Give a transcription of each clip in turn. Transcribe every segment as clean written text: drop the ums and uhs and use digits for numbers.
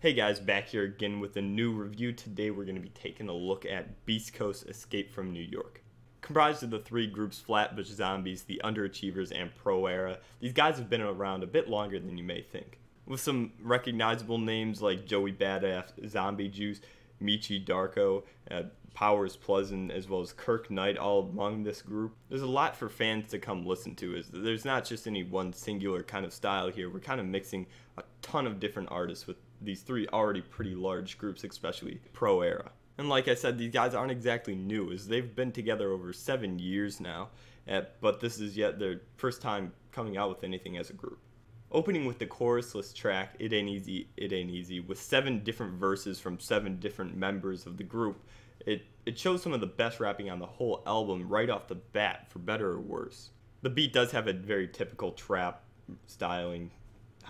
Hey guys, back here again with a new review. Today we're going to be taking a look at Beast Coast Escape from New York. Comprised of the three groups Flatbush Zombies, the Underachievers, and Pro Era, these guys have been around a bit longer than you may think. With some recognizable names like Joey Badass, Zombie Juice, Michi Darko, Powers Pleasant, as well as Kirk Knight all among this group. There's a lot for fans to come listen to. There's not just any one singular kind of style here. We're kind of mixing a ton of different artists with these three already pretty large groups, especially Pro Era. And like I said, these guys aren't exactly new, as they've been together over 7 years now, but this is yet their first time coming out with anything as a group. Opening with the chorusless track, It Ain't Easy, It Ain't Easy, with 7 different verses from 7 different members of the group, it shows some of the best rapping on the whole album right off the bat, for better or worse. The beat does have a very typical trap styling,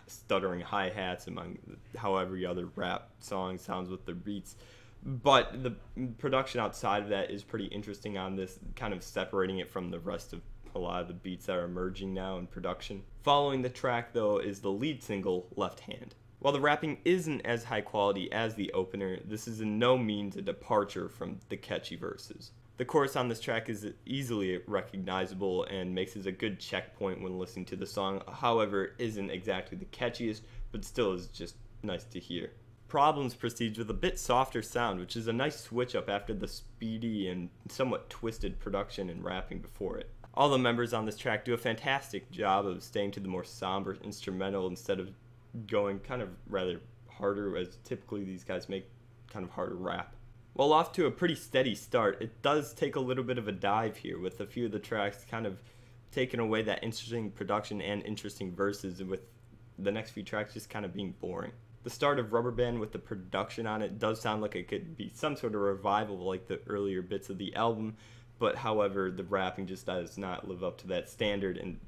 stuttering hi-hats among how every other rap song sounds with their beats, but the production outside of that is pretty interesting on this, kind of separating it from the rest of a lot of the beats that are emerging now in production. Following the track though is the lead single, Left Hand. While the rapping isn't as high quality as the opener, this is in no means a departure from the catchy verses. The chorus on this track is easily recognizable and makes it a good checkpoint when listening to the song. However, it isn't exactly the catchiest, but still is just nice to hear. Problems proceeds with a bit softer sound, which is a nice switch up after the speedy and somewhat twisted production and rapping before it. All the members on this track do a fantastic job of staying to the more somber instrumental instead of going kind of rather harder, as typically these guys make kind of harder rap. While off to a pretty steady start, it does take a little bit of a dive here, with a few of the tracks kind of taking away that interesting production and interesting verses, and with the next few tracks just kind of being boring. The start of Rubber Band with the production on it does sound like it could be some sort of revival like the earlier bits of the album, but however, the rapping just does not live up to that standard and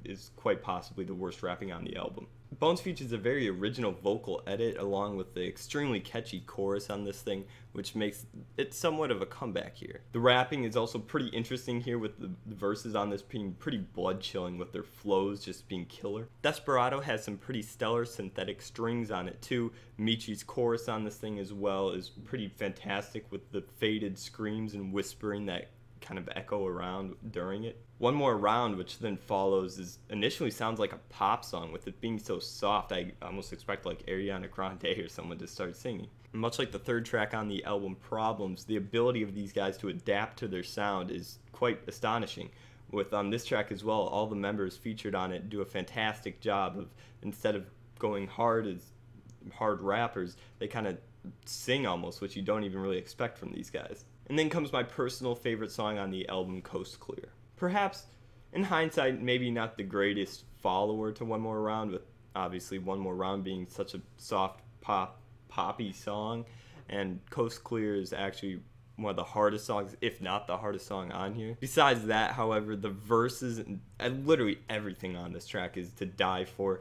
is quite possibly the worst rapping on the album. Bones features a very original vocal edit along with the extremely catchy chorus on this thing, which makes it somewhat of a comeback here. The rapping is also pretty interesting here, with the verses on this being pretty blood-chilling, with their flows just being killer. Desperado has some pretty stellar synthetic strings on it too. Michi's chorus on this thing as well is pretty fantastic, with the faded screams and whispering that kind of echo around during it. One More Round, which then follows, initially sounds like a pop song. With it being so soft, I almost expect like Ariana Grande or someone to start singing. Much like the third track on the album, Problems, the ability of these guys to adapt to their sound is quite astonishing. With on this track as well, all the members featured on it do a fantastic job of, instead of going hard as hard rappers, they kind of sing almost, which you don't even really expect from these guys. And then comes my personal favorite song on the album, Coast Clear. Perhaps, in hindsight, maybe not the greatest follower to One More Round, with obviously One More Round being such a soft poppy song, and Coast Clear is actually one of the hardest songs, if not the hardest song on here. Besides that, however, the verses and literally everything on this track is to die for.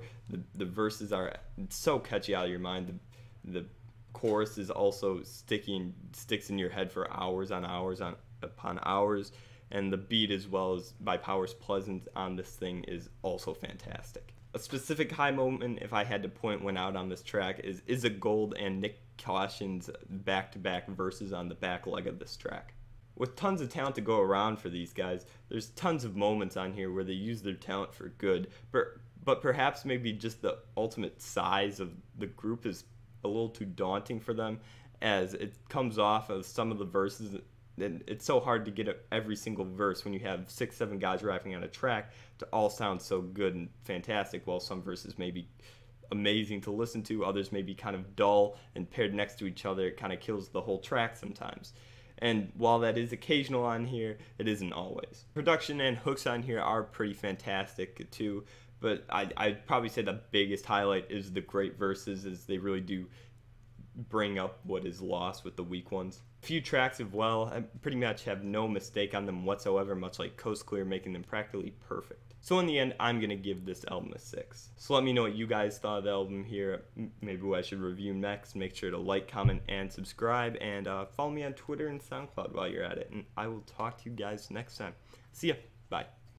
The verses are so catchy out of your mind. The chorus is also sticks in your head for hours upon hours, and the beat as well as by Powers Pleasant on this thing is also fantastic. A specific high moment, if I had to point one out on this track, is a Gold and Nick Caution's back-to-back verses on the back leg of this track. With tons of talent to go around for these guys, there's tons of moments on here where they use their talent for good, but perhaps maybe just the ultimate size of the group is a little too daunting for them, as it comes off of some of the verses, and it's so hard to get every single verse when you have 6-7 guys rapping on a track to all sound so good and fantastic, while some verses may be amazing to listen to, others may be kind of dull, and paired next to each other it kind of kills the whole track sometimes. And while that is occasional on here, it isn't always. Production and hooks on here are pretty fantastic too, but I'd probably say the biggest highlight is the great verses, as they really do bring up what is lost with the weak ones. A few tracks as well, I pretty much have no mistake on them whatsoever, much like Coast Clear, making them practically perfect. So in the end, I'm going to give this album a 6. So let me know what you guys thought of the album here, maybe what I should review next. Make sure to like, comment, and subscribe, and follow me on Twitter and SoundCloud while you're at it, and I will talk to you guys next time. See ya. Bye.